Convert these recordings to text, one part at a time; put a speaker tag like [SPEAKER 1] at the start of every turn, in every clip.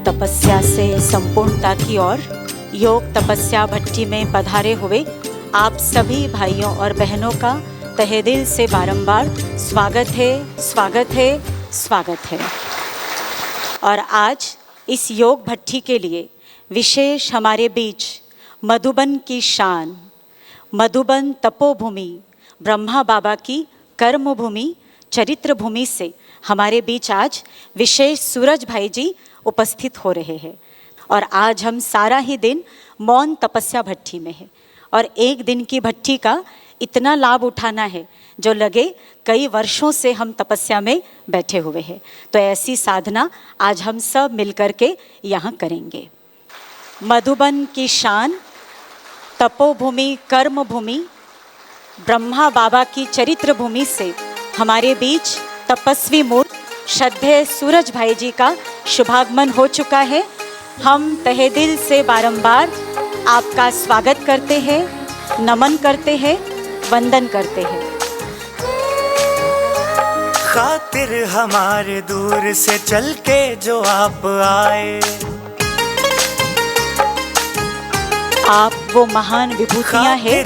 [SPEAKER 1] तपस्या से संपूर्णता की ओर योग तपस्या भट्टी में पधारे हुए आप सभी भाइयों और बहनों का तहे दिल से बारंबार स्वागत है, स्वागत है, स्वागत है। और आज इस योग भट्टी के लिए विशेष हमारे बीच मधुबन की शान, मधुबन तपोभूमि, ब्रह्मा बाबा की कर्म भूमि, चरित्र भूमि से हमारे बीच आज विशेष सूरज भाई जी उपस्थित हो रहे हैं। और आज हम सारा ही दिन मौन तपस्या भट्टी में है और एक दिन की भट्टी का इतना लाभ उठाना है जो लगे कई वर्षों से हम तपस्या में बैठे हुए हैं। तो ऐसी साधना आज हम सब मिलकर के यहाँ करेंगे। मधुबन की शान, तपोभूमि, कर्म भूमि, ब्रह्मा बाबा की चरित्र भूमि से हमारे बीच तपस्वी मूर्त श्रद्धेय सूरज भाई जी का शुभागमन हो चुका है। हम तहे दिल से बारंबार आपका स्वागत करते हैं, नमन करते हैं, वंदन करते हैं।
[SPEAKER 2] खातिर हमारे दूर से चल के जो आप आए,
[SPEAKER 1] आप वो महान विभूतियां हैं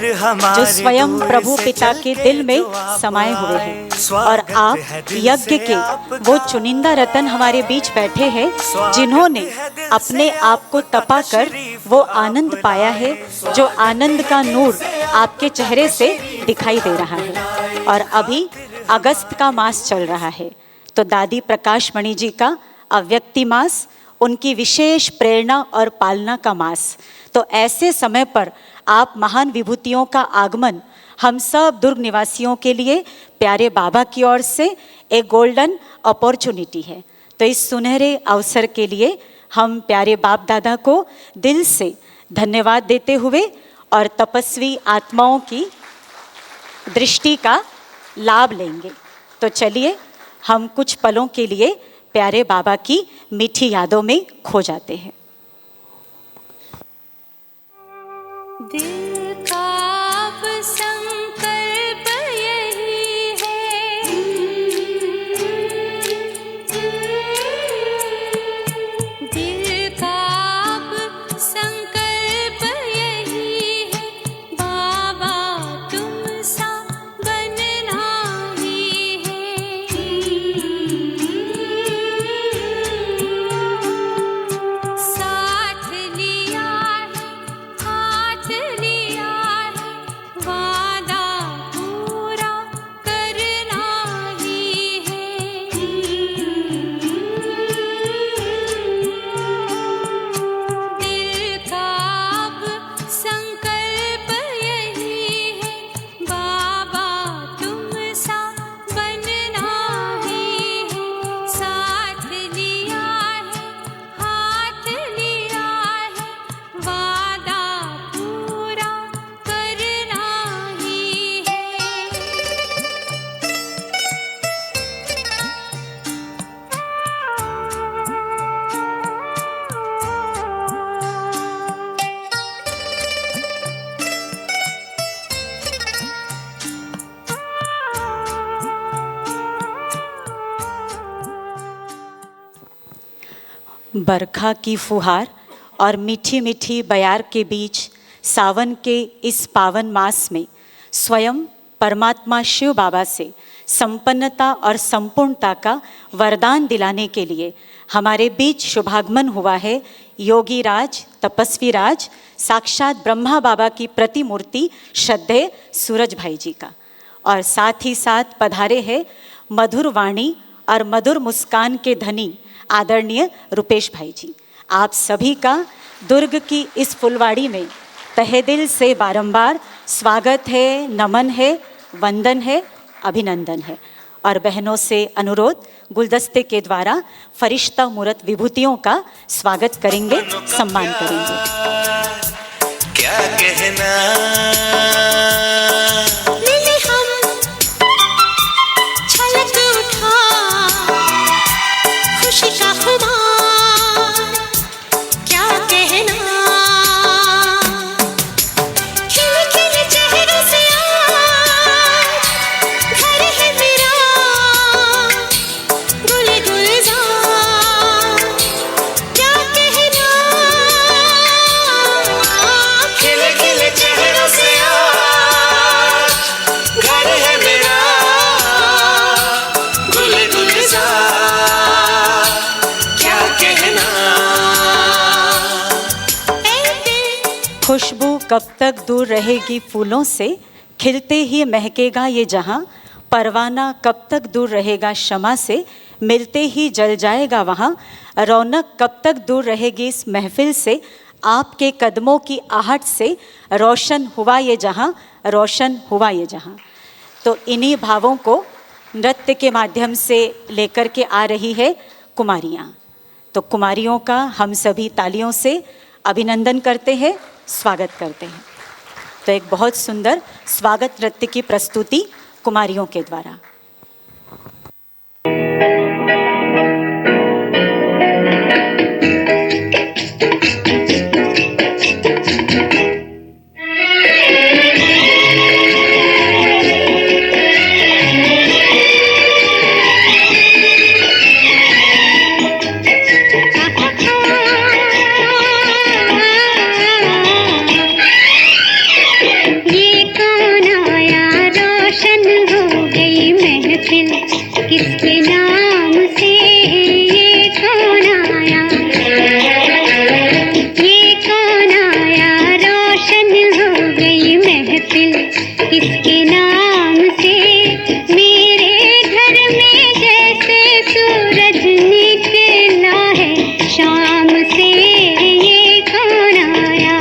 [SPEAKER 1] जो स्वयं प्रभु पिता के दिल में समाये हुए हैं। और आप यज्ञ के वो चुनिंदा रतन हमारे बीच बैठे हैं जिन्होंने अपने आप को तपा कर वो आनंद पाया है जो आनंद का नूर आपके चेहरे से दिखाई दे रहा है। और अभी अगस्त का मास चल रहा है तो दादी प्रकाश मणि जी का अव्यक्ति मास, उनकी विशेष प्रेरणा और पालना का मास। तो ऐसे समय पर आप महान विभूतियों का आगमन हम सब दुर्ग निवासियों के लिए प्यारे बाबा की ओर से एक गोल्डन अपॉर्चुनिटी है। तो इस सुनहरे अवसर के लिए हम प्यारे बाप दादा को दिल से धन्यवाद देते हुए और तपस्वी आत्माओं की दृष्टि का लाभ लेंगे। तो चलिए हम कुछ पलों के लिए प्यारे बाबा की मीठी यादों में खो जाते हैं।
[SPEAKER 3] दिल का अब संकल्प यही है, दिल का अब संकल्प यही है, बाबा तुम सा बनना ही है। साथ लिया है, हाथ लिया है, वादा पूरा करना ही है। दिल का अब संकल्प यही है, बाबा तुम सा बनना ही है। साथ लिया है, हाथ लिया है, वादा पूरा करना ही है।
[SPEAKER 1] बरखा की फुहार और मीठी मीठी बयार के बीच सावन के इस पावन मास में स्वयं परमात्मा शिव बाबा से संपन्नता और संपूर्णता का वरदान दिलाने के लिए हमारे बीच शुभागमन हुआ है योगी राज, तपस्वी राज, साक्षात ब्रह्मा बाबा की प्रतिमूर्ति श्रद्धेय सूरज भाई जी का। और साथ ही साथ पधारे हैं मधुर वाणी और मधुर मुस्कान के धनी आदरणीय रुपेश भाई जी। आप सभी का दुर्ग की इस फुलवाड़ी में तहे दिल से बारंबार स्वागत है, नमन है, वंदन है, अभिनंदन है। और बहनों से अनुरोध, गुलदस्ते के द्वारा फरिश्ता मूर्त विभूतियों का स्वागत करेंगे, सम्मान करेंगे।
[SPEAKER 2] क्या कहना
[SPEAKER 3] मिले हम
[SPEAKER 1] कब तक दूर रहेगी फूलों से, खिलते ही महकेगा ये जहां। परवाना कब तक दूर रहेगा शमा से, मिलते ही जल जाएगा वहाँ। रौनक कब तक दूर रहेगी इस महफिल से, आपके कदमों की आहट से रोशन हुआ ये जहां, रोशन हुआ ये जहां। तो इन्हीं भावों को नृत्य के माध्यम से लेकर के आ रही है कुमारियाँ। तो कुमारियों का हम सभी तालियों से अभिनंदन करते हैं, स्वागत करते हैं। तो एक बहुत सुंदर स्वागत नृत्य की प्रस्तुति कुमारियों के द्वारा।
[SPEAKER 4] किसके नाम से ये कौन आया, ये कौन आया, रोशन हो गई महफिल किसके नाम से। मेरे घर में जैसे सूरज निकला है शाम से, ये कौन आया।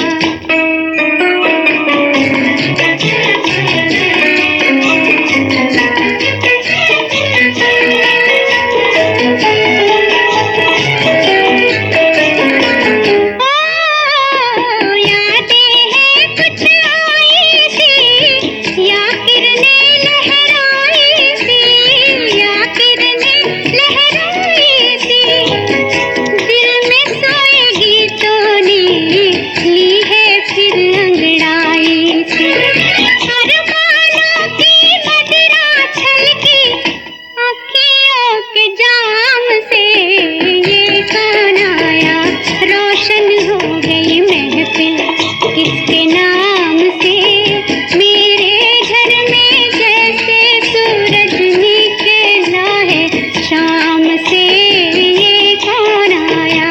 [SPEAKER 4] किसके नाम से, मेरे घर में जैसे सूरज निकला है शाम से, ये कौन आया।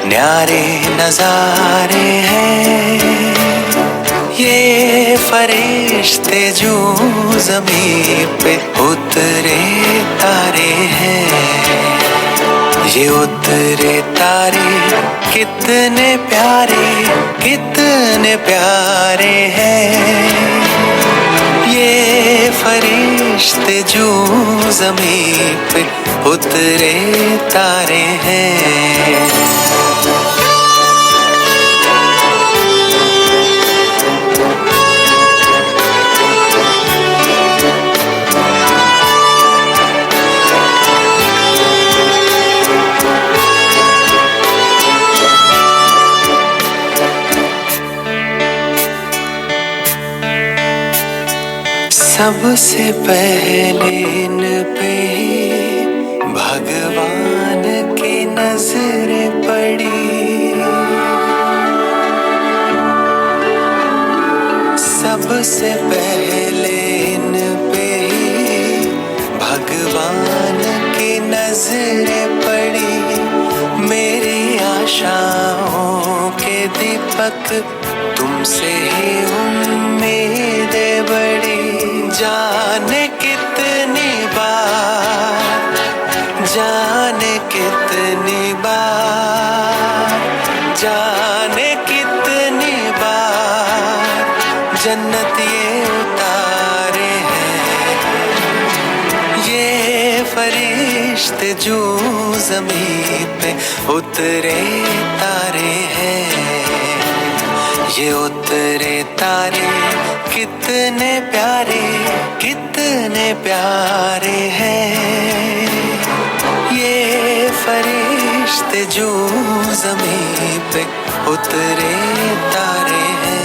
[SPEAKER 2] न्यारे नजारे हैं ये, फरिश्ते जो ज़मीं पे उतरे तारे हैं। ये उतरे तारे कितने प्यारे, कितने प्यारे हैं। ये फरिश्ते जो ज़मीं पे उतरे तारे हैं। सबसे पहले इन पे ही भगवान की नजरें पड़ी। सबसे पहले इन पे ही भगवान की नजरें पड़ी। मेरी आशाओं के दीपक तुमसे ही उम्मीदें बड़ी। जाने कितनी बार, जाने कितनी बार, जाने कितनी बार जन्नत ये उतारे हैं। ये फरिश्ते जो ज़मीं पे उतरे तारे हैं। ये उतरे तारे कितने प्यारे, कितने प्यारे हैं। ये फरिश्ते जो ज़मीं पे उतरे तारे हैं।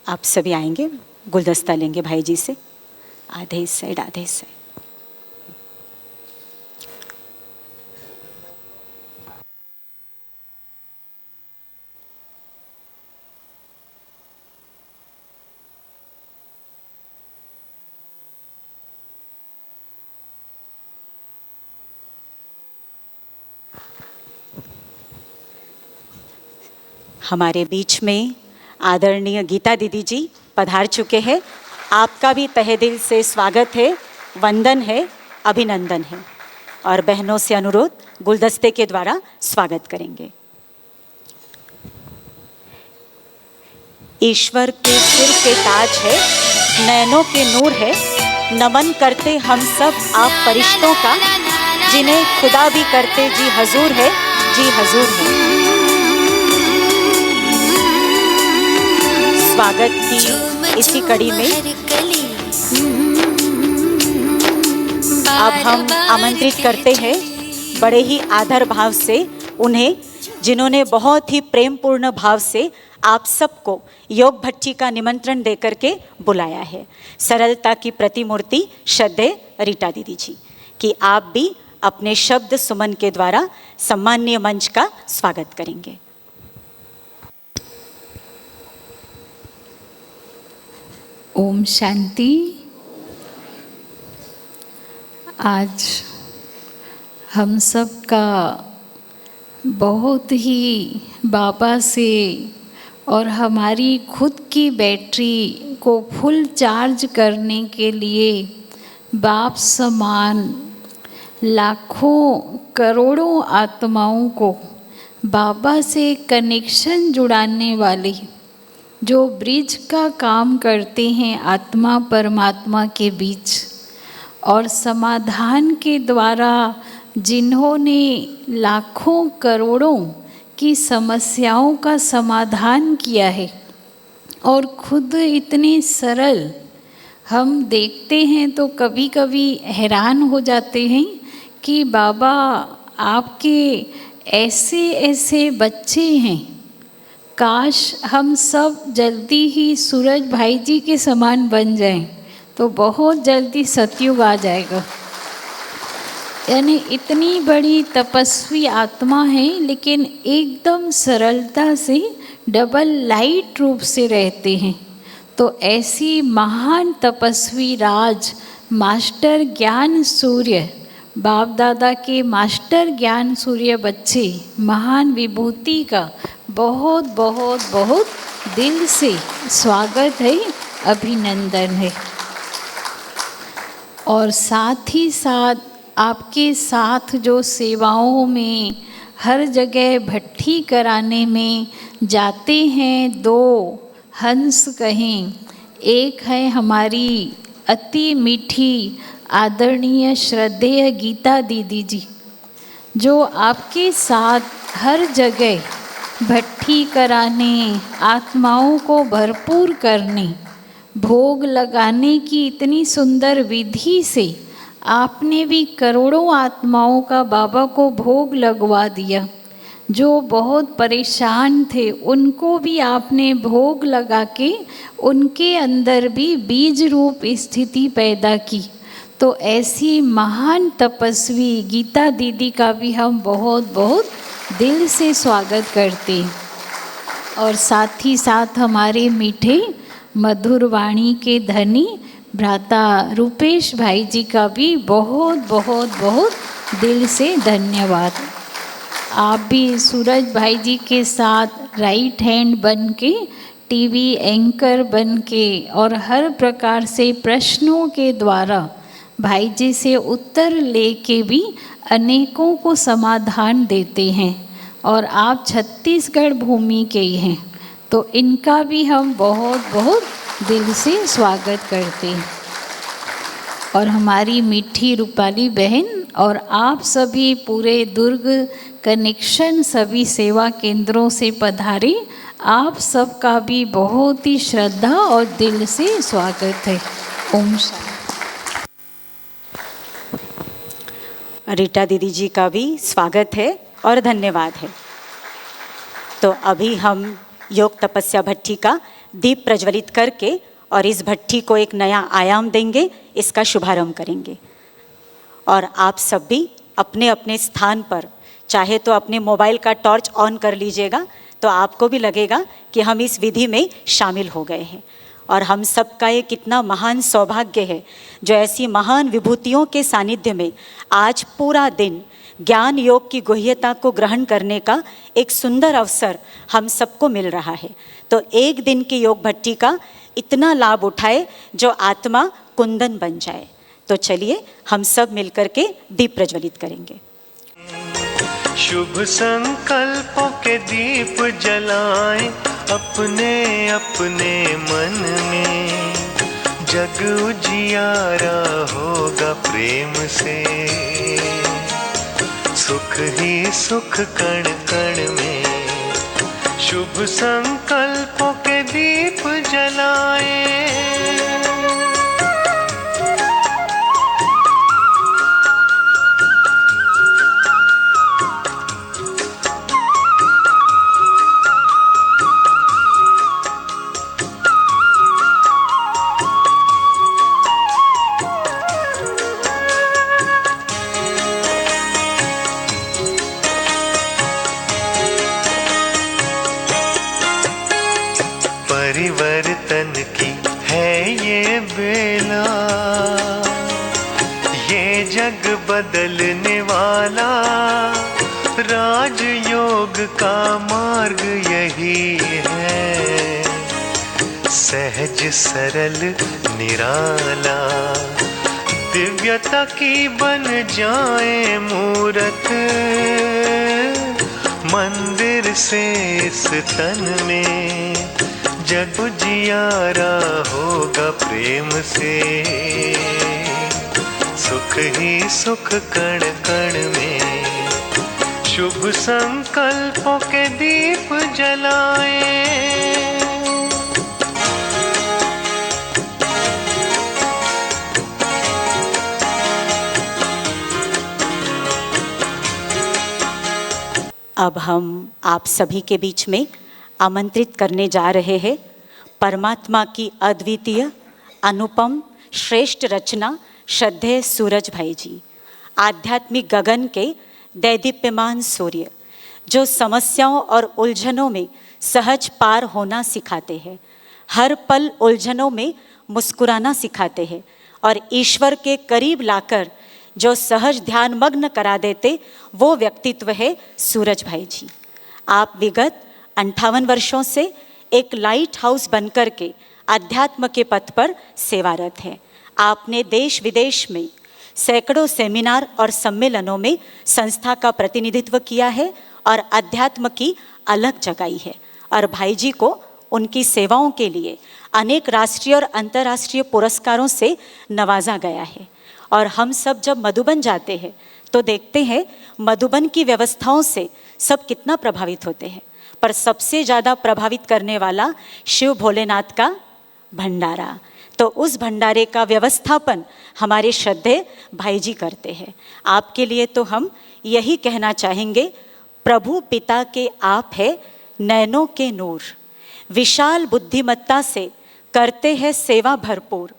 [SPEAKER 1] आप सभी आएंगे, गुलदस्ता लेंगे भाई जी से, आधे इस साइड आधे इस साइड। हमारे बीच में आदरणीय गीता दीदी जी पधार चुके हैं। आपका भी तहे दिल से स्वागत है, वंदन है, अभिनंदन है। और बहनों से अनुरोध, गुलदस्ते के द्वारा स्वागत करेंगे। ईश्वर के सिर के ताज है, नैनों के नूर है, नमन करते हम सब आप फरिश्तों का, जिन्हें खुदा भी करते जी हजूर है, जी हजूर है। स्वागत की इसी कड़ी में अब हम आमंत्रित करते हैं बड़े ही आदर भाव से उन्हें, जिन्होंने बहुत ही प्रेमपूर्ण भाव से आप सबको योग भट्टी का निमंत्रण देकर के बुलाया है। सरलता की प्रतिमूर्ति श्रद्धेय रीटा दीदी जी, कि आप भी अपने शब्द सुमन के द्वारा सम्माननीय मंच का स्वागत करेंगे।
[SPEAKER 5] ओम शांति। आज हम सब का बहुत ही बाबा से और हमारी खुद की बैटरी को फुल चार्ज करने के लिए बाप समान लाखों करोड़ों आत्माओं को बाबा से कनेक्शन जुड़ाने वाली, जो ब्रिज का काम करते हैं आत्मा परमात्मा के बीच, और समाधान के द्वारा जिन्होंने लाखों करोड़ों की समस्याओं का समाधान किया है, और खुद इतने सरल हम देखते हैं तो कभी कभी हैरान हो जाते हैं कि बाबा आपके ऐसे ऐसे बच्चे हैं। काश हम सब जल्दी ही सूरज भाई जी के समान बन जाएं तो बहुत जल्दी सतयुग आ जाएगा। यानी इतनी बड़ी तपस्वी आत्मा है, लेकिन एकदम सरलता से डबल लाइट रूप से रहते हैं। तो ऐसी महान तपस्वी राज मास्टर ज्ञान सूर्य, बाप दादा के मास्टर ज्ञान सूर्य बच्चे, महान विभूति का बहुत बहुत बहुत दिल से स्वागत है, अभिनंदन है। और साथ ही साथ आपके साथ जो सेवाओं में हर जगह भट्टी कराने में जाते हैं, दो हंस कहें, एक है हमारी अति मीठी आदरणीय श्रद्धेय गीता दीदी जी, जो आपके साथ हर जगह भट्टी कराने, आत्माओं को भरपूर करने, भोग लगाने की इतनी सुंदर विधि से आपने भी करोड़ों आत्माओं का बाबा को भोग लगवा दिया। जो बहुत परेशान थे उनको भी आपने भोग लगा के उनके अंदर भी बीज रूप स्थिति पैदा की। तो ऐसी महान तपस्वी गीता दीदी का भी हम बहुत बहुत दिल से स्वागत करते हैं। और साथ ही साथ हमारे मीठे मधुर वाणी के धनी भ्राता रूपेश भाई जी का भी बहुत बहुत बहुत दिल से धन्यवाद। आप भी सूरज भाई जी के साथ राइट हैंड बन के, टीवी एंकर बन के और हर प्रकार से प्रश्नों के द्वारा भाई जी से उत्तर लेके भी अनेकों को समाधान देते हैं। और आप छत्तीसगढ़ भूमि के ही हैं, तो इनका भी हम बहुत बहुत दिल से स्वागत करते हैं। और हमारी मीठी रूपाली बहन और आप सभी पूरे दुर्ग कनेक्शन सभी सेवा केंद्रों से पधारे, आप सबका भी बहुत ही श्रद्धा और दिल से स्वागत है। ओम शांति।
[SPEAKER 1] रीटा दीदी जी का भी स्वागत है और धन्यवाद है। तो अभी हम योग तपस्या भट्ठी का दीप प्रज्वलित करके और इस भट्ठी को एक नया आयाम देंगे, इसका शुभारंभ करेंगे। और आप सब भी अपने अपने स्थान पर चाहे तो अपने मोबाइल का टॉर्च ऑन कर लीजिएगा, तो आपको भी लगेगा कि हम इस विधि में शामिल हो गए हैं। और हम सब का ये कितना महान सौभाग्य है जो ऐसी महान विभूतियों के सानिध्य में आज पूरा दिन ज्ञान योग की गुह्यता को ग्रहण करने का एक सुंदर अवसर हम सबको मिल रहा है। तो एक दिन की योग भट्टी का इतना लाभ उठाए जो आत्मा कुंदन बन जाए। तो चलिए हम सब मिलकर के दीप प्रज्वलित करेंगे।
[SPEAKER 2] शुभ संकल्पों के दीप जलाएं अपने अपने मन में, जग उजियारा होगा प्रेम से, सुख ही सुख कण कण में। शुभ संकल्पों के दीप जलाएं। परिवर्तन की है ये बेला, ये जग बदलने वाला, राजयोग का मार्ग यही है, सहज सरल निराला, दिव्यता की बन जाए मूरत, मंदिर से इस तन में, जग उजियारा होगा प्रेम से, सुख ही सुख कण कण में। शुभ संकल्पों के दीप जलाएं।
[SPEAKER 1] अब हम आप सभी के बीच में आमंत्रित करने जा रहे हैं परमात्मा की अद्वितीय अनुपम श्रेष्ठ रचना श्रद्धेय सूरज भाई जी, आध्यात्मिक गगन के दैदीप्यमान सूर्य, जो समस्याओं और उलझनों में सहज पार होना सिखाते हैं, हर पल उलझनों में मुस्कुराना सिखाते हैं और ईश्वर के करीब लाकर जो सहज ध्यान मग्न करा देते, वो व्यक्तित्व है सूरज भाई जी। आप विगत 58 वर्षों से एक लाइट हाउस बनकर के अध्यात्म के पथ पर सेवारत हैं। आपने देश विदेश में सैकड़ों सेमिनार और सम्मेलनों में संस्था का प्रतिनिधित्व किया है और अध्यात्म की अलग जगाई है। और भाई जी को उनकी सेवाओं के लिए अनेक राष्ट्रीय और अंतर्राष्ट्रीय पुरस्कारों से नवाजा गया है। और हम सब जब मधुबन जाते हैं तो देखते हैं मधुबन की व्यवस्थाओं से सब कितना प्रभावित होते हैं, पर सबसे ज़्यादा प्रभावित करने वाला शिव भोलेनाथ का भंडारा। तो उस भंडारे का व्यवस्थापन हमारे श्रद्धेय भाई जी करते हैं। आपके लिए तो हम यही कहना चाहेंगे, प्रभु पिता के आप है नैनों के नूर, विशाल बुद्धिमत्ता से करते हैं सेवा भरपूर,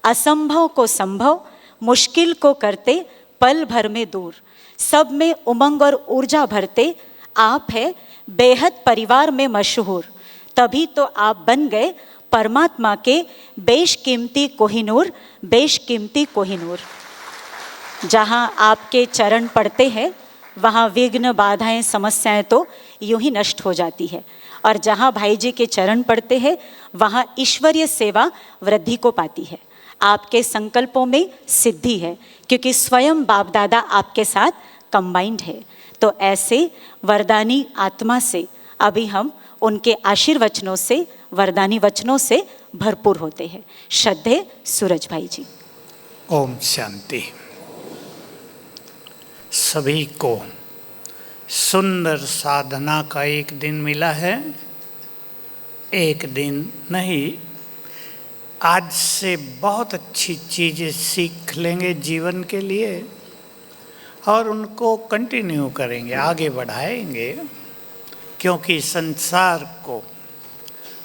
[SPEAKER 1] असंभव को संभव, मुश्किल को करते पल भर में दूर, सब में उमंग और ऊर्जा भरते, आप है बेहद परिवार में मशहूर, तभी तो आप बन गए परमात्मा के बेशकीमती कोहिनूर, बेशकीमती कोहिनूर। जहाँ आपके चरण पड़ते हैं वहाँ विघ्न बाधाएं समस्याएं तो यूं ही नष्ट हो जाती है, और जहाँ भाई जी के चरण पड़ते हैं वहाँ ईश्वरीय सेवा वृद्धि को पाती है। आपके संकल्पों में सिद्धि है क्योंकि स्वयं बाप दादा आपके साथ कंबाइंड है। तो ऐसे वरदानी आत्मा से अभी हम उनके आशीर्वचनों से, वरदानी वचनों से भरपूर होते हैं। श्रद्धेय सूरज भाई जी।
[SPEAKER 6] ओम शांति। सभी को सुंदर साधना का एक दिन मिला है। एक दिन नहीं, आज से बहुत अच्छी चीज़ें सीख लेंगे जीवन के लिए और उनको कंटिन्यू करेंगे, आगे बढ़ाएंगे, क्योंकि संसार को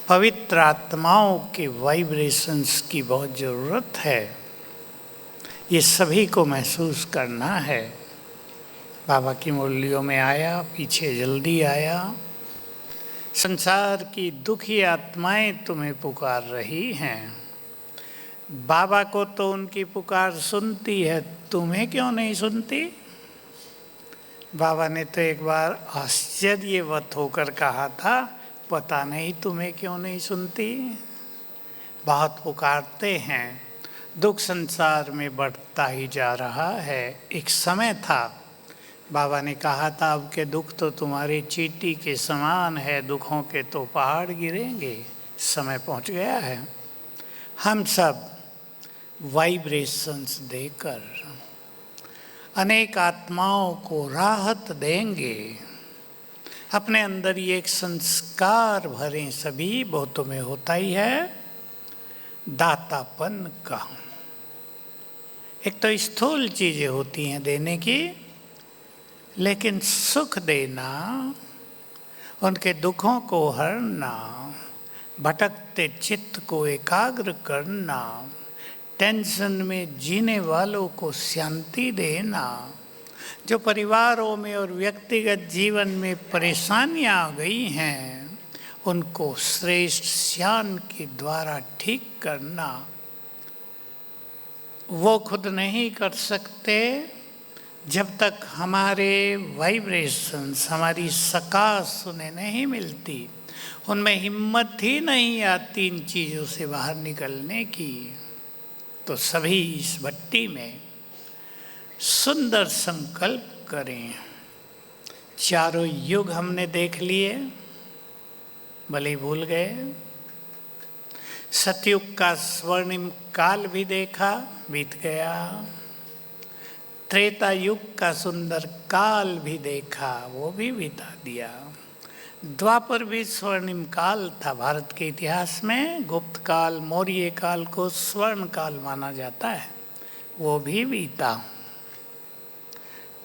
[SPEAKER 6] पवित्र आत्माओं के वाइब्रेशंस की बहुत ज़रूरत है। ये सभी को महसूस करना है। बाबा की मुरलियों में आया, पीछे जल्दी आया। संसार की दुखी आत्माएं तुम्हें पुकार रही हैं। बाबा को तो उनकी पुकार सुनती है, तुम्हें क्यों नहीं सुनती? बाबा ने तो एक बार आश्चर्यवत होकर कहा था, पता नहीं तुम्हें क्यों नहीं सुनती। बहुत पुकारते हैं, दुख संसार में बढ़ता ही जा रहा है। एक समय था, बाबा ने कहा था, अब के दुख तो तुम्हारी चींटी के समान है, दुखों के तो पहाड़ गिरेंगे। समय पहुंच गया है। हम सब वाइब्रेशंस देकर अनेक आत्माओं को राहत देंगे। अपने अंदर ये एक संस्कार भरें, सभी बहुतों में होता ही है, दातापन का। एक तो स्थूल चीज़ें होती हैं देने की, लेकिन सुख देना, उनके दुखों को हरना, भटकते चित्त को एकाग्र करना, टेंशन में जीने वालों को शांति देना, जो परिवारों में और व्यक्तिगत जीवन में परेशानियां आ गई हैं, उनको श्रेष्ठ ज्ञान के द्वारा ठीक करना। वो खुद नहीं कर सकते जब तक हमारे वाइब्रेशंस, हमारी सकाश उन्हें नहीं मिलती, उनमें हिम्मत ही नहीं आती इन चीज़ों से बाहर निकलने की। तो सभी इस भट्टी में सुंदर संकल्प करें। चारों युग हमने देख लिए, भले भूल गए। सतयुग का स्वर्णिम काल भी देखा, बीत गया। त्रेता युग का सुंदर काल भी देखा, वो भी बिता दिया। द्वापर भी स्वर्णिम काल था भारत के इतिहास में। गुप्त काल, मौर्य काल को स्वर्ण काल माना जाता है, वो भी बीता।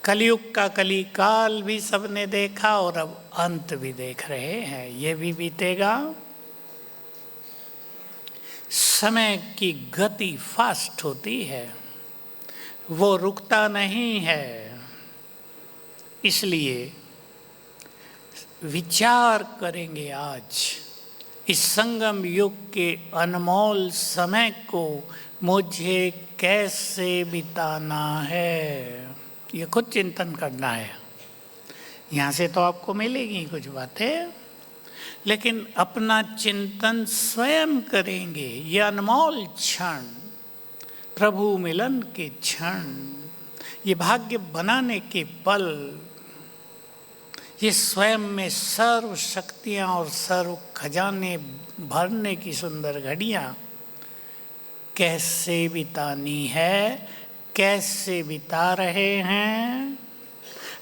[SPEAKER 6] कलयुग का कली काल भी सबने देखा और अब अंत भी देख रहे हैं, ये भी बीतेगा। समय की गति फास्ट होती है, वो रुकता नहीं है। इसलिए विचार करेंगे आज इस संगम युग के अनमोल समय को मुझे कैसे बिताना है। ये खुद चिंतन करना है। यहाँ से तो आपको मिलेगी कुछ बातें, लेकिन अपना चिंतन स्वयं करेंगे। ये अनमोल क्षण, प्रभु मिलन के क्षण, ये भाग्य बनाने के पल, ये स्वयं में सर्व शक्तियाँ और सर्व खजाने भरने की सुंदर घड़ियाँ कैसे बितानी है, कैसे बिता रहे हैं।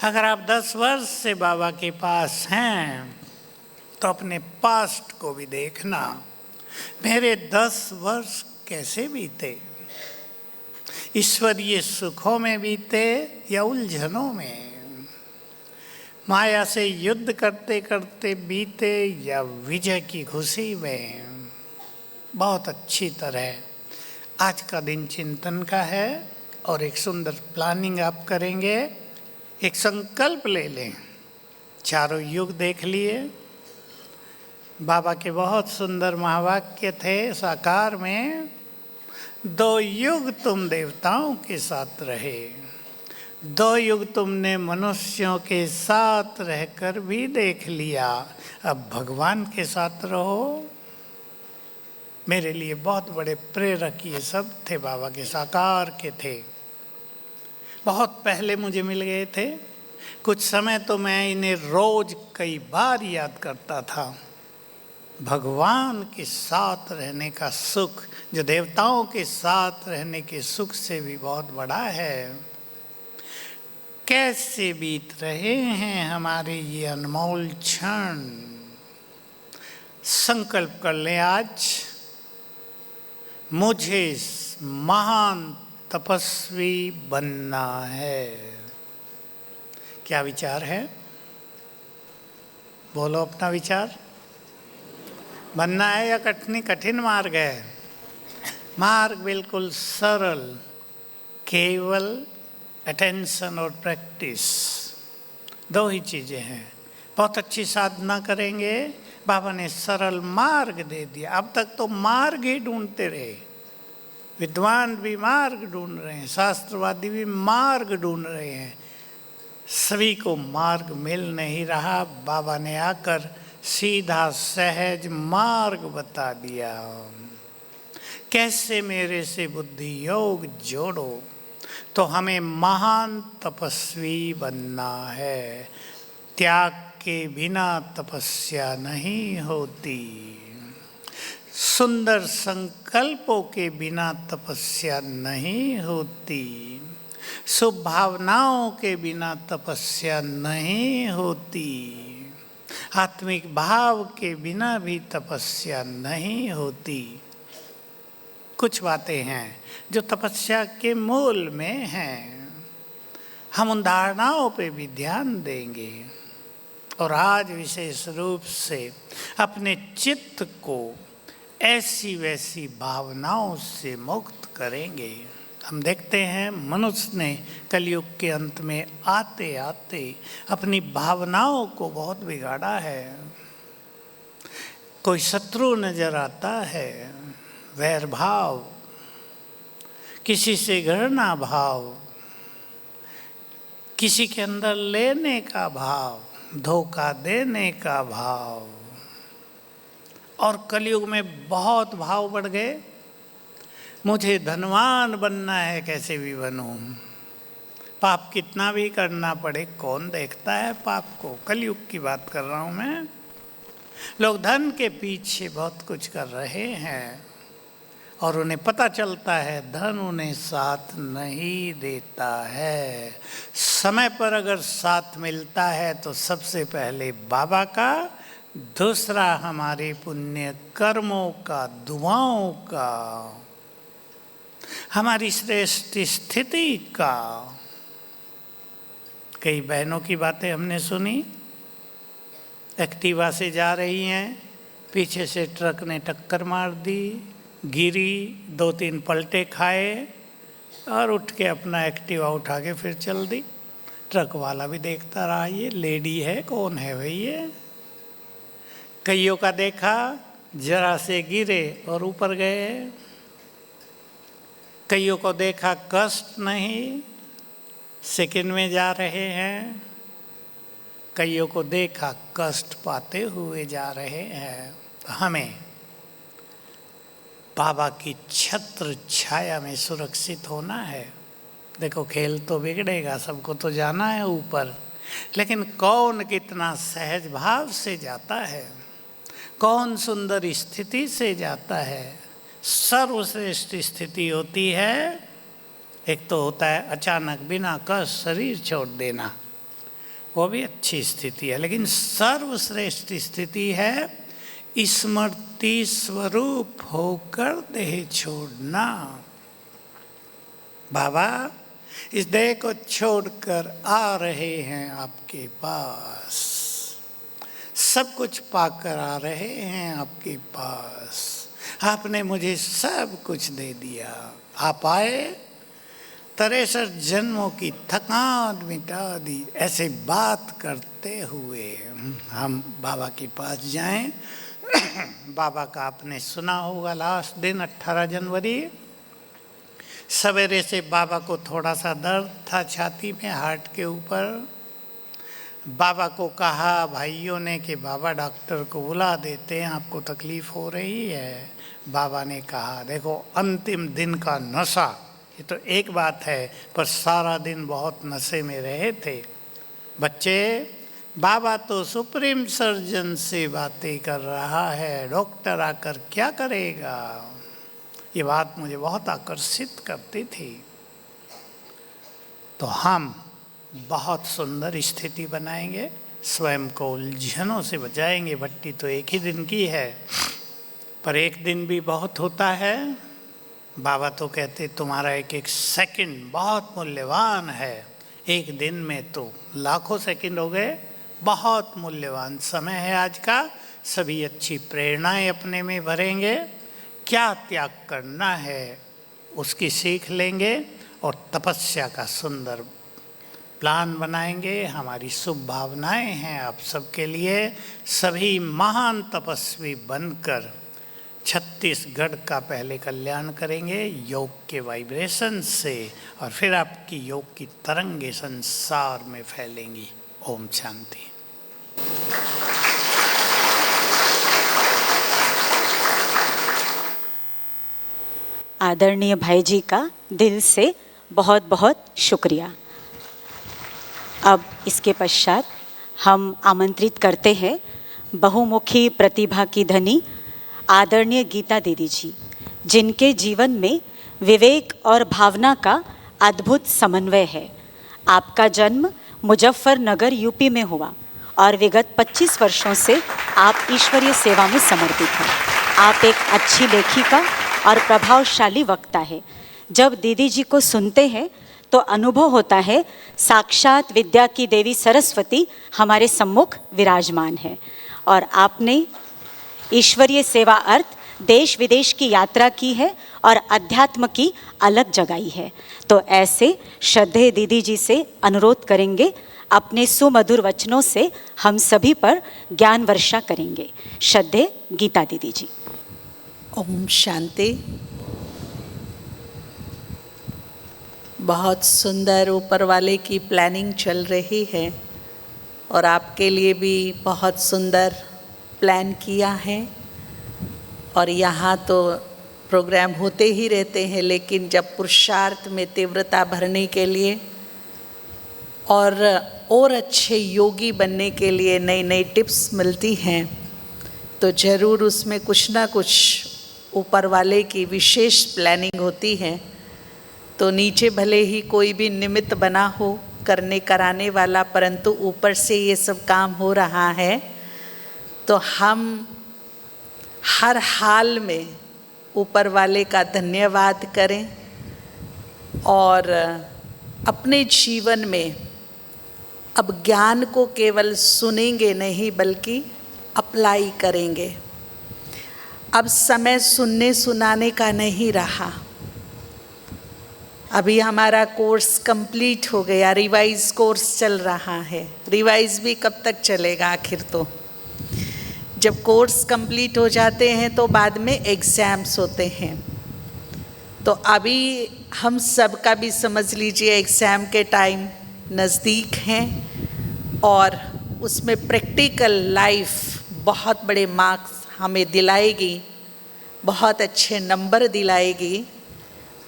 [SPEAKER 6] अगर आप 10 वर्ष से बाबा के पास हैं तो अपने पास्ट को भी देखना, मेरे 10 वर्ष कैसे बीते, ईश्वरीय सुखों में बीते या उलझनों में, माया से युद्ध करते करते बीते या विजय की खुशी में। बहुत अच्छी तरह आज का दिन चिंतन का है और एक सुंदर प्लानिंग आप करेंगे। एक संकल्प ले लें। चारों युग देख लिए, बाबा के बहुत सुंदर महावाक्य थे साकार में। 2 युग तुम देवताओं के साथ रहे, 2 युग तुमने मनुष्यों के साथ रहकर भी देख लिया, अब भगवान के साथ रहो। मेरे लिए बहुत बड़े प्रेरक ये सब थे, बाबा के साकार के थे। बहुत पहले मुझे मिल गए थे। कुछ समय तो मैं इन्हें रोज कई बार याद करता था। भगवान के साथ रहने का सुख, जो देवताओं के साथ रहने के सुख से भी बहुत बड़ा है। कैसे बीत रहे हैं हमारे ये अनमोल क्षण। संकल्प कर लें, आज मुझे महान तपस्वी बनना है। क्या विचार है? बोलो अपना विचार। बनना है या कठिन मार्ग है? मार्ग बिल्कुल सरल, केवल अटेंशन और प्रैक्टिस, दो ही चीज़ें हैं। बहुत अच्छी साधना करेंगे, बाबा ने सरल मार्ग दे दिया। अब तक तो मार्ग ही ढूंढते रहे, विद्वान भी मार्ग ढूंढ रहे हैं, शास्त्रवादी भी मार्ग ढूंढ रहे हैं, सभी को मार्ग मिल नहीं रहा। बाबा ने आकर सीधा सहज मार्ग बता दिया। कैसे मेरे से बुद्धि योग जोड़ो, तो हमें महान तपस्वी बनना है। त्याग के बिना तपस्या नहीं होती, सुंदर संकल्पों के बिना तपस्या नहीं होती, शुभ भावनाओं के बिना तपस्या नहीं होती, आत्मिक भाव के बिना भी तपस्या नहीं होती। कुछ बातें हैं जो तपस्या के मूल में हैं। हम उन धारणाओं पे भी ध्यान देंगे और आज विशेष रूप से अपने चित्त को ऐसी वैसी भावनाओं से मुक्त करेंगे। हम देखते हैं मनुष्य ने कलयुग के अंत में आते आते अपनी भावनाओं को बहुत बिगाड़ा है। कोई शत्रु नजर आता है, वैर भाव, किसी से घृणा भाव, किसी के अंदर लेने का भाव, धोखा देने का भाव, और कलयुग में बहुत भाव बढ़ गए। मुझे धनवान बनना है, कैसे भी बनूं, पाप कितना भी करना पड़े, कौन देखता है पाप को। कलयुग की बात कर रहा हूं मैं। लोग धन के पीछे बहुत कुछ कर रहे हैं और उन्हें पता चलता है धन उन्हें साथ नहीं देता है। समय पर अगर साथ मिलता है तो सबसे पहले बाबा का, दूसरा हमारे पुण्य कर्मों का, दुआओं का, हमारी श्रेष्ठ स्थिति का। कई बहनों की बातें हमने सुनी, एक्टिवा से जा रही हैं, पीछे से ट्रक ने टक्कर मार दी, गिरी, 2-3 पलटे खाए और उठ के अपना एक्टिवा उठा के फिर चल दी। ट्रक वाला भी देखता रहा, ये लेडी है, कौन है भाई ये। कईयों का देखा, जरा से गिरे और ऊपर गए। कईयों को देखा कष्ट नहीं, सेकंड में जा रहे हैं। कईयों को देखा कष्ट पाते हुए जा रहे हैं। हमें बाबा की छत्र छाया में सुरक्षित होना है। देखो खेल तो बिगड़ेगा, सबको तो जाना है ऊपर, लेकिन कौन कितना सहज भाव से जाता है, कौन सुंदर स्थिति से जाता है। सर्वश्रेष्ठ स्थिति होती है, एक तो होता है अचानक बिना कष्ट शरीर छोड़ देना, वो भी अच्छी स्थिति है, लेकिन सर्वश्रेष्ठ स्थिति है स्मृति स्वरूप होकर देह छोड़ना। बाबा इस देह को छोड़कर आ रहे हैं आपके पास, सब कुछ पाकर आ रहे हैं आपके पास। आपने मुझे सब कुछ दे दिया। आप आए, 63 जन्मों की थकान मिटा दी। ऐसे बात करते हुए हम बाबा के पास जाएं। बाबा का आपने सुना होगा, लास्ट दिन 18 जनवरी सवेरे से बाबा को थोड़ा सा दर्द था छाती में, हार्ट के ऊपर। बाबा को कहा भाइयों ने कि बाबा डॉक्टर को बुला देते हैं, आपको तकलीफ़ हो रही है। बाबा ने कहा देखो अंतिम दिन का नशा, ये तो एक बात है, पर सारा दिन बहुत नशे में रहे थे। बच्चे बाबा तो सुप्रीम सर्जन से बातें कर रहा है, डॉक्टर आकर क्या करेगा। ये बात मुझे बहुत आकर्षित करती थी। तो हम बहुत सुंदर स्थिति बनाएंगे, स्वयं को उलझनों से बचाएंगे। भट्टी तो एक ही दिन की है, पर एक दिन भी बहुत होता है। बाबा तो कहते तुम्हारा एक एक सेकंड बहुत मूल्यवान है। एक दिन में तो लाखों सेकंड हो गए। बहुत मूल्यवान समय है आज का। सभी अच्छी प्रेरणाएं अपने में भरेंगे, क्या त्याग करना है उसकी सीख लेंगे और तपस्या का सुंदर प्लान बनाएंगे। हमारी शुभ भावनाएं हैं आप सबके लिए। सभी महान तपस्वी बनकर छत्तीसगढ़ का पहले कल्याण करेंगे योग के वाइब्रेशन से, और फिर आपकी योग की तरंगे संसार में फैलेंगी। ओम शांति।
[SPEAKER 1] आदरणीय भाई जी का दिल से बहुत बहुत शुक्रिया। अब इसके पश्चात हम आमंत्रित करते हैं बहुमुखी प्रतिभा की धनी आदरणीय गीता दीदी जी, जिनके जीवन में विवेक और भावना का अद्भुत समन्वय है। आपका जन्म मुजफ्फरनगर यूपी में हुआ और विगत 25 वर्षों से आप ईश्वरीय सेवा में समर्पित हैं। आप एक अच्छी लेखिका और प्रभावशाली वक्ता है। जब दीदी जी को सुनते हैं तो अनुभव होता है साक्षात विद्या की देवी सरस्वती हमारे सम्मुख विराजमान है। और आपने ईश्वरीय सेवा अर्थ देश विदेश की यात्रा की है और अध्यात्म की अलग जगाई है। तो ऐसे श्रद्धेय दीदी जी से अनुरोध करेंगे, अपने सुमधुर वचनों से हम सभी पर ज्ञान वर्षा करेंगे। श्रद्धेय गीता दीदी जी।
[SPEAKER 7] ओम शांति। बहुत सुंदर ऊपर वाले की प्लानिंग चल रही है और आपके लिए भी बहुत सुंदर प्लान किया है। और यहाँ तो प्रोग्राम होते ही रहते हैं, लेकिन जब पुरुषार्थ में तीव्रता भरने के लिए और अच्छे योगी बनने के लिए नई नई टिप्स मिलती हैं, तो ज़रूर उसमें कुछ ना कुछ ऊपर वाले की विशेष प्लानिंग होती है। तो नीचे भले ही कोई भी निमित्त बना हो करने कराने वाला, परंतु ऊपर से ये सब काम हो रहा है। तो हम हर हाल में ऊपर वाले का धन्यवाद करें और अपने जीवन में अब ज्ञान को केवल सुनेंगे नहीं बल्कि अप्लाई करेंगे। अब समय सुनने सुनाने का नहीं रहा। अभी हमारा कोर्स कंप्लीट हो गया, रिवाइज कोर्स चल रहा है। रिवाइज भी कब तक चलेगा आखिर? तो जब कोर्स कंप्लीट हो जाते हैं तो बाद में एग्ज़ाम्स होते हैं। तो अभी हम सब का भी समझ लीजिए एग्ज़ाम के टाइम नज़दीक हैं और उसमें प्रैक्टिकल लाइफ बहुत बड़े मार्क्स हमें दिलाएगी, बहुत अच्छे नंबर दिलाएगी।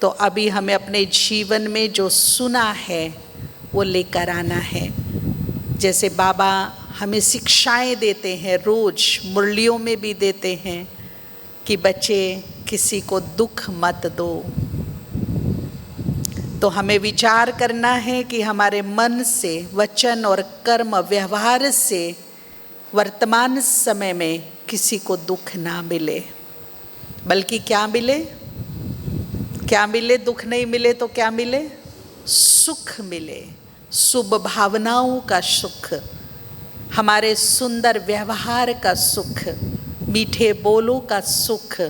[SPEAKER 7] तो अभी हमें अपने जीवन में जो सुना है वो लेकर आना है। जैसे बाबा हमें शिक्षाएं देते हैं, रोज़ मुरलियों में भी देते हैं कि बच्चे किसी को दुख मत दो। तो हमें विचार करना है कि हमारे मन से, वचन और कर्म व्यवहार से वर्तमान समय में किसी को दुख ना मिले, बल्कि क्या मिले? क्या मिले? दुख नहीं मिले तो क्या मिले? सुख मिले, शुभ भावनाओं का सुख, हमारे सुंदर व्यवहार का सुख, मीठे बोलों का सुख,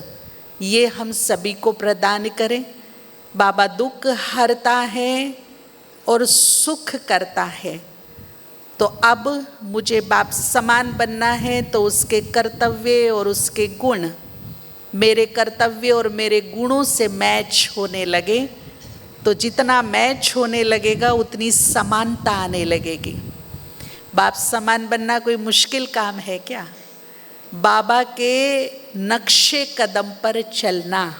[SPEAKER 7] ये हम सभी को प्रदान करें। बाबा दुख हरता है और सुख करता है। तो अब मुझे बाप समान बनना है, तो उसके कर्तव्य और उसके गुण मेरे कर्तव्य और मेरे गुणों से मैच होने लगे। तो जितना मैच होने लगेगा उतनी समानता आने लगेगी। बाप समान बनना कोई मुश्किल काम है क्या? बाबा के नक्शे कदम पर चलना,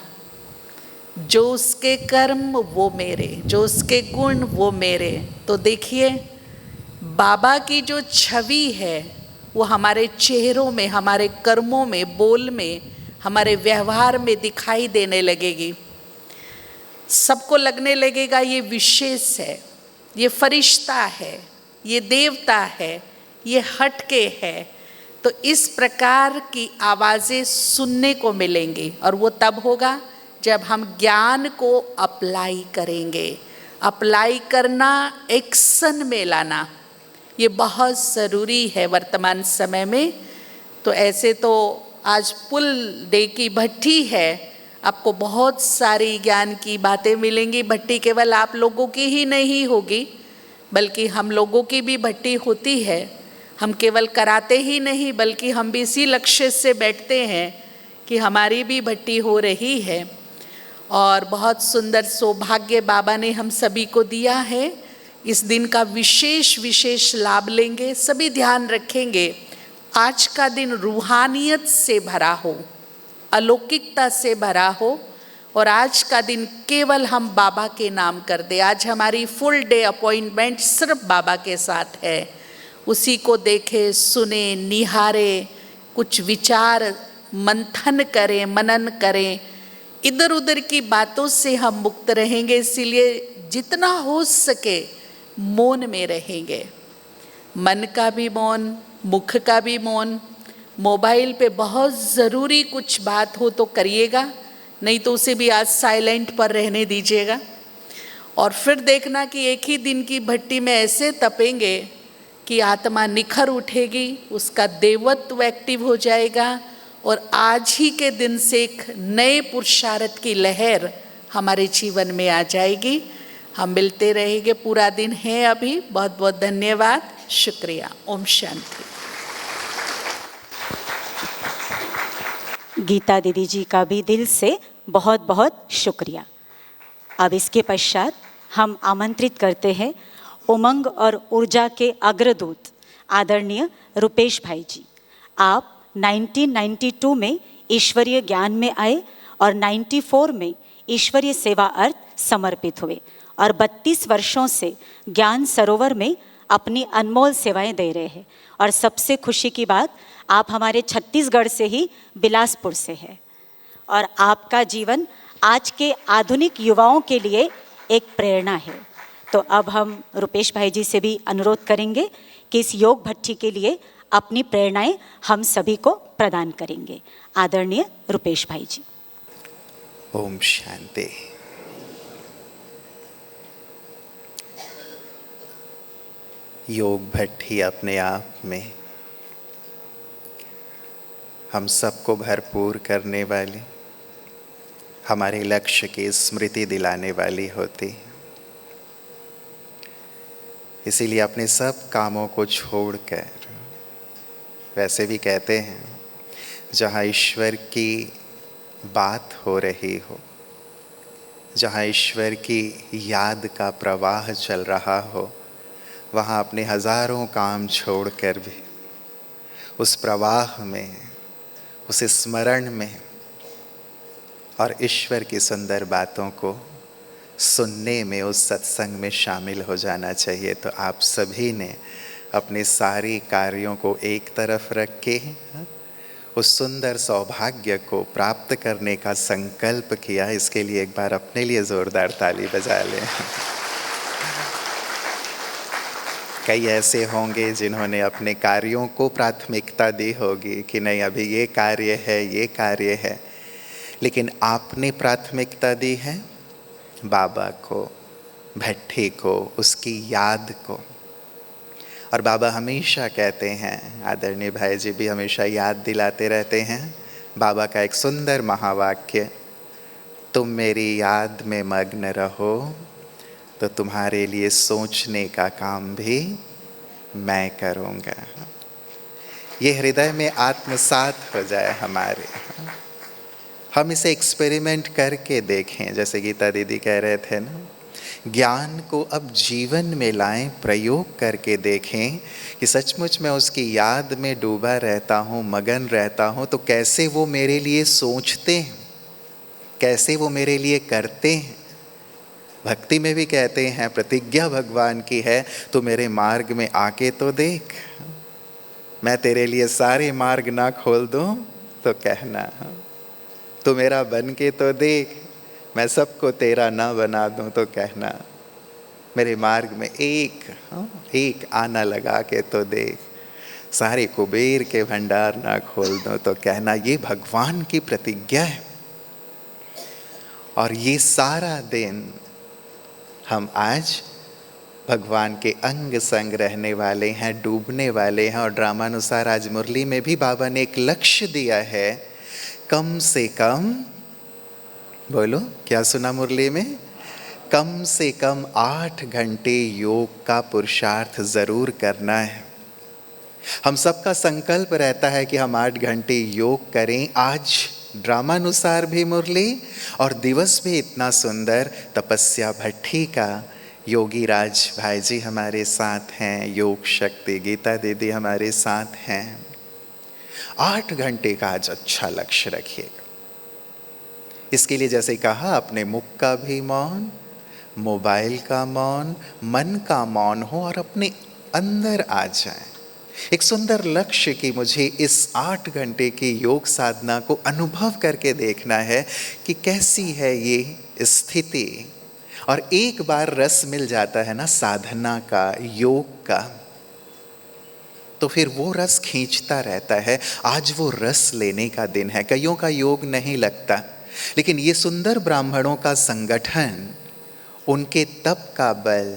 [SPEAKER 7] जो उसके कर्म वो मेरे, जो उसके गुण वो मेरे। तो देखिए बाबा की जो छवि है वो हमारे चेहरों में, हमारे कर्मों में, बोल में, हमारे व्यवहार में दिखाई देने लगेगी। सबको लगने लगेगा ये विशेष है, ये फरिश्ता है, ये देवता है, ये हटके है। तो इस प्रकार की आवाज़ें सुनने को मिलेंगी और वो तब होगा जब हम ज्ञान को अप्लाई करेंगे। अप्लाई करना, एक्शन में लाना, ये बहुत ज़रूरी है वर्तमान समय में। तो ऐसे तो आज पुल डे की भट्टी है, आपको बहुत सारी ज्ञान की बातें मिलेंगी। भट्टी केवल आप लोगों की ही नहीं होगी, बल्कि हम लोगों की भी भट्टी होती है। हम केवल कराते ही नहीं, बल्कि हम भी इसी लक्ष्य से बैठते हैं कि हमारी भी भट्टी हो रही है। और बहुत सुंदर सौभाग्य बाबा ने हम सभी को दिया है। इस दिन का विशेष लाभ लेंगे। सभी ध्यान रखेंगे आज का दिन रूहानियत से भरा हो, अलौकिकता से भरा हो, और आज का दिन केवल हम बाबा के नाम कर दे। आज हमारी फुल डे अपॉइंटमेंट सिर्फ बाबा के साथ है। उसी को देखें, सुने, निहारे, कुछ विचार मंथन करें, मनन करें। इधर उधर की बातों से हम मुक्त रहेंगे। इसीलिए जितना हो सके मौन में रहेंगे। मन का भी मौन, मुख का भी मौन। मोबाइल पे बहुत ज़रूरी कुछ बात हो तो करिएगा, नहीं तो उसे भी आज साइलेंट पर रहने दीजिएगा। और फिर देखना कि एक ही दिन की भट्टी में ऐसे तपेंगे कि आत्मा निखर उठेगी, उसका देवत्व एक्टिव हो जाएगा और आज ही के दिन से एक नए पुरुषार्थ की लहर हमारे जीवन में आ जाएगी। हम मिलते रहेंगे, पूरा दिन है अभी। बहुत बहुत धन्यवाद, शुक्रिया। ओम शांति।
[SPEAKER 1] गीता दीदी जी का भी दिल से बहुत बहुत शुक्रिया। अब इसके पश्चात हम आमंत्रित करते हैं उमंग और ऊर्जा के अग्रदूत आदरणीय रुपेश भाई जी। आप 1992 में ईश्वरीय ज्ञान में आए और 94 में ईश्वरीय सेवा अर्थ समर्पित हुए और 32 वर्षों से ज्ञान सरोवर में अपनी अनमोल सेवाएं दे रहे हैं। और सबसे खुशी की बात, आप हमारे छत्तीसगढ़ से ही बिलासपुर से है और आपका जीवन आज के आधुनिक युवाओं के लिए एक प्रेरणा है। तो अब हम रुपेश भाई जी से भी अनुरोध करेंगे कि इस योग भट्टी के लिए अपनी प्रेरणाएं हम सभी को प्रदान करेंगे। आदरणीय रुपेश भाई जी।
[SPEAKER 8] ओम शांति। योग भट्टी अपने आप में हम सबको भरपूर करने वाली, हमारे लक्ष्य की स्मृति दिलाने वाली होती। इसीलिए अपने सब कामों को छोड़कर, वैसे भी कहते हैं जहाँ ईश्वर की बात हो रही हो, जहाँ ईश्वर की याद का प्रवाह चल रहा हो, वहाँ अपने हजारों काम छोड़कर भी उस प्रवाह में, उस स्मरण में और ईश्वर की सुंदर बातों को सुनने में, उस सत्संग में शामिल हो जाना चाहिए। तो आप सभी ने अपने सारे कार्यों को एक तरफ रख के उस सुंदर सौभाग्य को प्राप्त करने का संकल्प किया। इसके लिए एक बार अपने लिए जोरदार ताली बजा लें। कई ऐसे होंगे जिन्होंने अपने कार्यों को प्राथमिकता दी होगी कि नहीं अभी ये कार्य है, ये कार्य है, लेकिन आपने प्राथमिकता दी है बाबा को, भट्टी को, उसकी याद को। और बाबा हमेशा कहते हैं, आदरणीय भाई जी भी हमेशा याद दिलाते रहते हैं बाबा का एक सुंदर महावाक्य, तुम मेरी याद में मग्न रहो तो तुम्हारे लिए सोचने का काम भी मैं करूँगा। ये हृदय में आत्मसात हो जाए हमारे। हम इसे एक्सपेरिमेंट करके देखें, जैसे गीता दीदी कह रहे थे ना, ज्ञान को अब जीवन में लाएं, प्रयोग करके देखें कि सचमुच मैं उसकी याद में डूबा रहता हूँ, मगन रहता हूँ, तो कैसे वो मेरे लिए सोचते हैं, कैसे वो मेरे लिए करते हैं। भक्ति में भी कहते हैं प्रतिज्ञा भगवान की है, तो मेरे मार्ग में आके तो देख, मैं तेरे लिए सारे मार्ग ना खोल दूं तो कहना, तू मेरा बन के तो देख, मैं सबको तेरा ना बना दूं तो कहना, मेरे मार्ग में एक आना लगा के तो देख, सारे कुबेर के भंडार ना खोल दूं तो कहना। ये भगवान की प्रतिज्ञा है। और ये सारा दिन हम आज भगवान के अंग संग रहने वाले हैं, डूबने वाले हैं। और ड्रामानुसार आज मुरली में भी बाबा ने एक लक्ष्य दिया है, कम से कम, बोलो क्या सुना मुरली में, कम से कम 8 घंटे योग का पुरुषार्थ जरूर करना है। हम सबका संकल्प रहता है कि हम 8 घंटे योग करें। आज ड्रामानुसार भी मुरली और दिवस भी इतना सुंदर, तपस्या भट्टी का योगी राज भाई जी हमारे साथ हैं, योग शक्ति गीता दीदी हमारे साथ हैं। 8 घंटे का आज अच्छा लक्ष्य रखिएगा। इसके लिए जैसे कहा, अपने मुख का भी मौन, मोबाइल का मौन, मन का मौन हो और अपने अंदर आ जाए। एक सुंदर लक्ष्य कि मुझे इस 8 घंटे की योग साधना को अनुभव करके देखना है कि कैसी है ये स्थिति। और एक बार रस मिल जाता है ना साधना का, योग का, तो फिर वो रस खींचता रहता है। आज वो रस लेने का दिन है। कईयों का योग नहीं लगता, लेकिन ये सुंदर ब्राह्मणों का संगठन, उनके तप का बल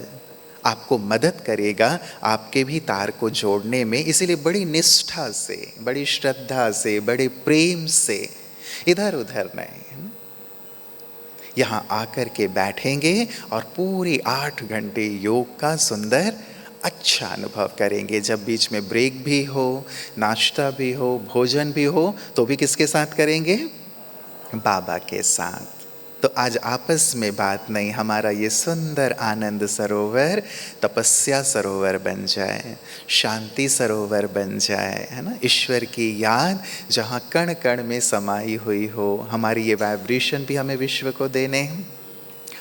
[SPEAKER 8] आपको मदद करेगा आपके भी तार को जोड़ने में। इसीलिए बड़ी निष्ठा से, बड़ी श्रद्धा से, बड़े प्रेम से, इधर उधर नहीं, यहाँ आकर के बैठेंगे और पूरे 8 घंटे योग का सुंदर अच्छा अनुभव करेंगे। जब बीच में ब्रेक भी हो, नाश्ता भी हो, भोजन भी हो, तो भी किसके साथ करेंगे? बाबा के साथ। तो आज आपस में बात नहीं, हमारा ये सुंदर आनंद सरोवर तपस्या सरोवर बन जाए, शांति सरोवर बन जाए, है ना। ईश्वर की याद जहाँ कण कण में समाई हुई हो। हमारी ये वाइब्रेशन भी हमें विश्व को देने हैं।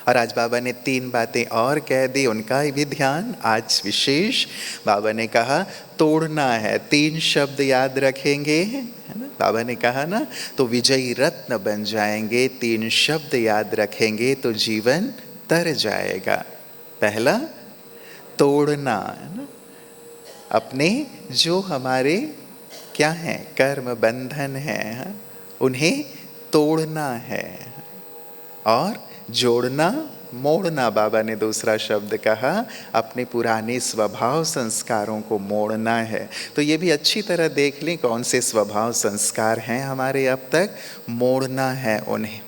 [SPEAKER 8] और आज बाबा ने 3 बातें और कह दी, उनका भी ध्यान आज विशेष। बाबा ने कहा तोड़ना है, 3 शब्द याद रखेंगे, है ना। बाबा ने कहा ना, तो विजयी रत्न बन जाएंगे। 3 शब्द याद रखेंगे तो जीवन तर जाएगा। पहला तोड़ना, है ना। अपने जो हमारे क्या हैं, कर्म बंधन हैं, उन्हें तोड़ना है। और जोड़ना, मोड़ना, बाबा ने दूसरा शब्द कहा, अपने पुराने स्वभाव संस्कारों को मोड़ना है। तो ये भी अच्छी तरह देख लें कौन से स्वभाव संस्कार हैं हमारे अब तक। मोड़ना है, उन्हें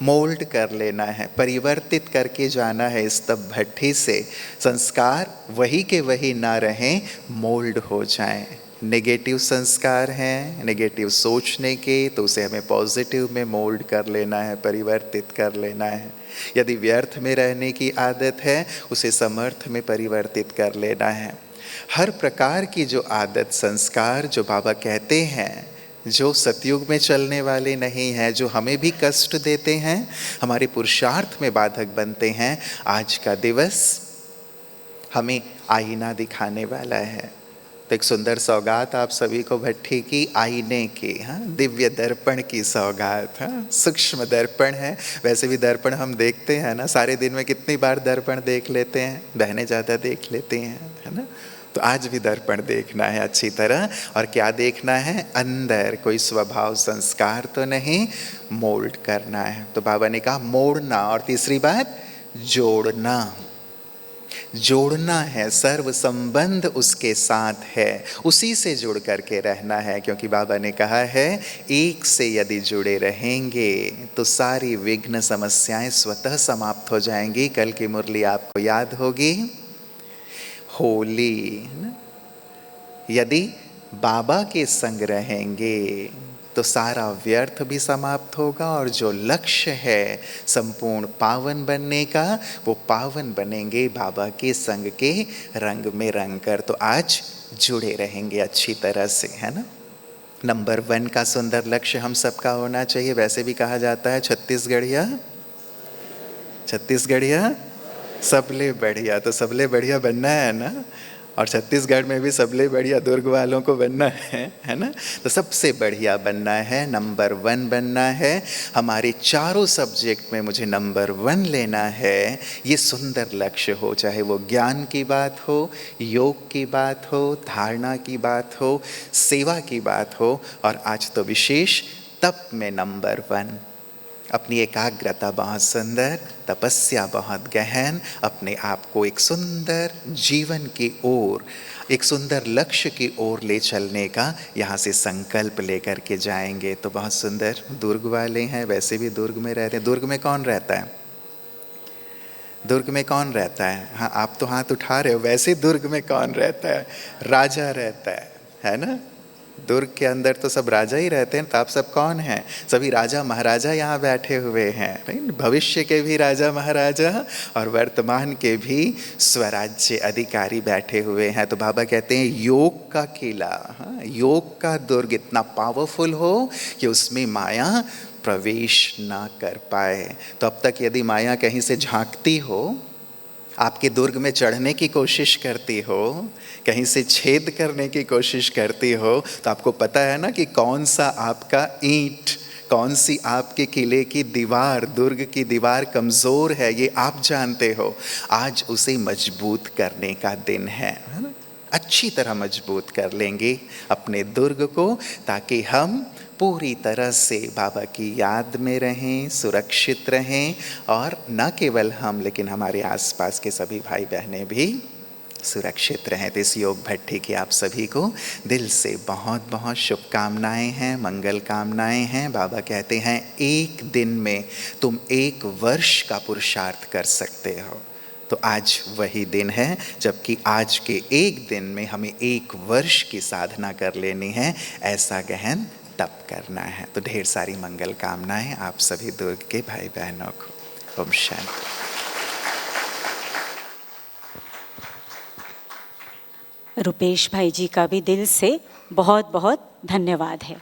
[SPEAKER 8] मोल्ड कर लेना है, परिवर्तित करके जाना है इस तप भट्टी से। संस्कार वही के वही ना रहें, मोल्ड हो जाएं। नेगेटिव संस्कार हैं, नेगेटिव सोचने के, तो उसे हमें पॉजिटिव में मोल्ड कर लेना है, परिवर्तित कर लेना है। यदि व्यर्थ में रहने की आदत है, उसे समर्थ में परिवर्तित कर लेना है। हर प्रकार की जो आदत, संस्कार जो बाबा कहते हैं, जो सतयुग में चलने वाले नहीं हैं, जो हमें भी कष्ट देते हैं, हमारे पुरुषार्थ में बाधक बनते हैं, आज का दिवस हमें आईना दिखाने वाला है। तो एक सुंदर सौगात आप सभी को भट्टी की, आईने की, हाँ, दिव्य दर्पण की सौगात। हाँ, सूक्ष्म दर्पण है। वैसे भी दर्पण हम देखते हैं ना, सारे दिन में कितनी बार दर्पण देख लेते हैं, बहनें ज़्यादा देख लेती हैं, है ना। तो आज भी दर्पण देखना है अच्छी तरह। और क्या देखना है? अंदर कोई स्वभाव संस्कार तो नहीं, मोल्ड करना है। तो बाबा ने कहा मोड़ना। और तीसरी बात जोड़ना। जोड़ना है, सर्व संबंध उसके साथ है, उसी से जुड़ करके रहना है। क्योंकि बाबा ने कहा है एक से यदि जुड़े रहेंगे तो सारी विघ्न समस्याएं स्वतः समाप्त हो जाएंगी। कल की मुरली आपको याद होगी, होली। यदि बाबा के संग रहेंगे तो सारा व्यर्थ भी समाप्त होगा, और जो लक्ष्य है संपूर्ण पावन बनने का, वो पावन बनेंगे बाबा के संग के रंग में रंग कर। तो आज जुड़े रहेंगे अच्छी तरह से, है ना। नंबर 1 का सुंदर लक्ष्य हम सबका होना चाहिए। वैसे भी कहा जाता है छत्तीसगढ़िया सबले बढ़िया। तो सबले बढ़िया बनना है ना, और छत्तीसगढ़ में भी सबले बढ़िया दुर्ग वालों को बनना है ना। तो सबसे बढ़िया बनना है, नंबर 1 बनना है। हमारे चारों सब्जेक्ट में मुझे नंबर 1 लेना है। ये सुंदर लक्ष्य हो, चाहे वो ज्ञान की बात हो, योग की बात हो, धारणा की बात हो, सेवा की बात हो, और आज तो विशेष तप में नंबर 1। अपनी एकाग्रता बहुत सुंदर, तपस्या बहुत गहन, अपने आप को एक सुंदर जीवन की ओर, एक सुंदर लक्ष्य की ओर ले चलने का यहाँ से संकल्प लेकर के जाएंगे। तो बहुत सुंदर दुर्ग वाले हैं, वैसे भी दुर्ग में रहते हैं। दुर्ग में कौन रहता है? दुर्ग में कौन रहता है? हाँ, आप तो हाथ उठा रहे हो। वैसे दुर्ग में कौन रहता है? राजा रहता है ना। दुर्ग के अंदर तो सब राजा ही रहते हैं। तो आप सब कौन हैं? सभी राजा महाराजा यहाँ बैठे हुए हैं। भविष्य के भी राजा महाराजा और वर्तमान के भी स्वराज्य अधिकारी बैठे हुए हैं। तो बाबा कहते हैं योग का किला, हाँ, योग का दुर्ग इतना पावरफुल हो कि उसमें माया प्रवेश ना कर पाए। तो अब तक यदि माया कहीं से झांकती हो, आपके दुर्ग में चढ़ने की कोशिश करती हो, कहीं से छेद करने की कोशिश करती हो, तो आपको पता है ना कि कौन सा आपका ईंट, कौन सी आपके किले की दीवार, दुर्ग की दीवार कमज़ोर है, ये आप जानते हो। आज उसे मजबूत करने का दिन है ना। अच्छी तरह मजबूत कर लेंगे अपने दुर्ग को, ताकि हम पूरी तरह से बाबा की याद में रहें, सुरक्षित रहें, और न केवल हम लेकिन हमारे आसपास के सभी भाई बहनें भी सुरक्षित रहें। तो इस योग भट्टी की आप सभी को दिल से बहुत बहुत शुभकामनाएं हैं, मंगल कामनाएं हैं। बाबा कहते हैं एक दिन में तुम 1 वर्ष का पुरुषार्थ कर सकते हो। तो आज वही दिन है, जबकि आज के एक दिन में हमें 1 वर्ष की साधना कर लेनी है, ऐसा गहन तप करना है। तो ढेर सारी मंगल कामनाएं आप सभी दुर्ग के भाई बहनों को। ओम शांति।
[SPEAKER 1] रुपेश भाई जी का भी दिल से बहुत बहुत धन्यवाद है।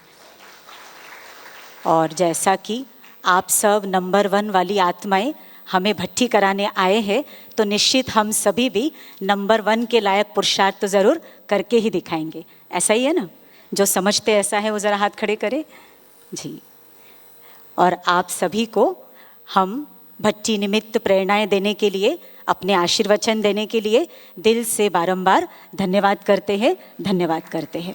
[SPEAKER 1] और जैसा कि आप सब नंबर 1 वाली आत्माएं हमें भट्टी कराने आए हैं, तो निश्चित हम सभी भी नंबर 1 के लायक पुरुषार्थ तो ज़रूर करके ही दिखाएंगे। ऐसा ही है ना? जो समझते ऐसा है वो ज़रा हाथ खड़े करें जी। और आप सभी को हम भट्टी निमित्त प्रेरणाएं देने के लिए, अपने आशीर्वचन देने के लिए दिल से बारंबार धन्यवाद करते हैं।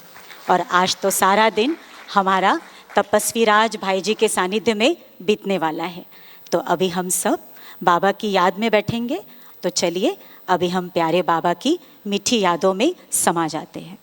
[SPEAKER 1] और आज तो सारा दिन हमारा तपस्वी राज भाई जी के सानिध्य में बीतने वाला है। तो अभी हम सब बाबा की याद में बैठेंगे। तो चलिए अभी हम प्यारे बाबा की मीठी यादों में समा जाते हैं।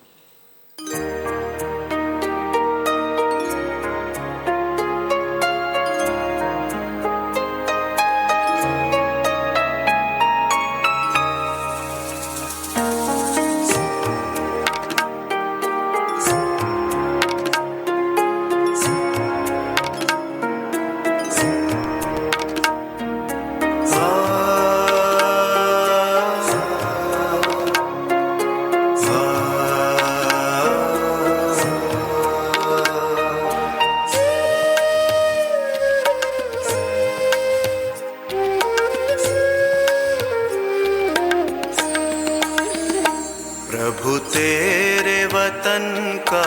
[SPEAKER 2] प्रभु तेरे वतन का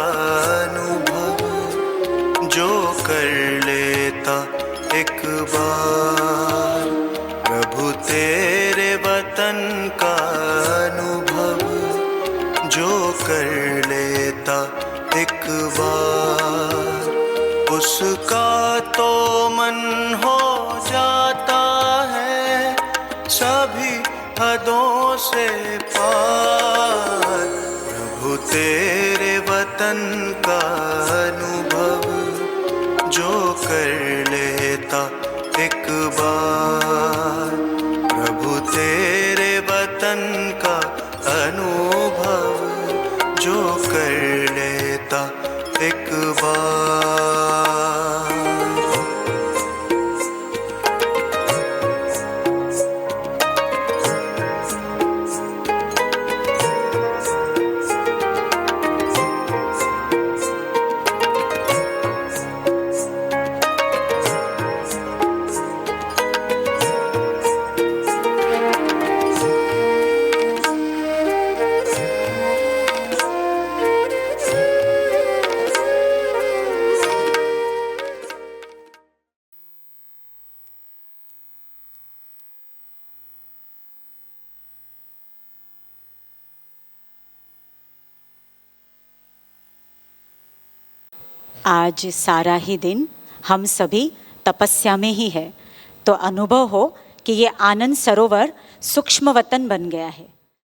[SPEAKER 2] अनुभव जो कर लेता एक बार, प्रभु तेरे वतन का अनुभव जो कर लेता एक बार, उसका तो मन हो जाता है सभी हदों से पार। प्रभु तेरे वतन का अनुभव जो कर लेता एक बार, प्रभु तेरे वतन का अनुभव जो कर लेता एक बार।
[SPEAKER 1] आज सारा ही दिन हम सभी तपस्या में ही है, तो अनुभव हो कि ये आनंद सरोवर सूक्ष्म वतन बन गया है।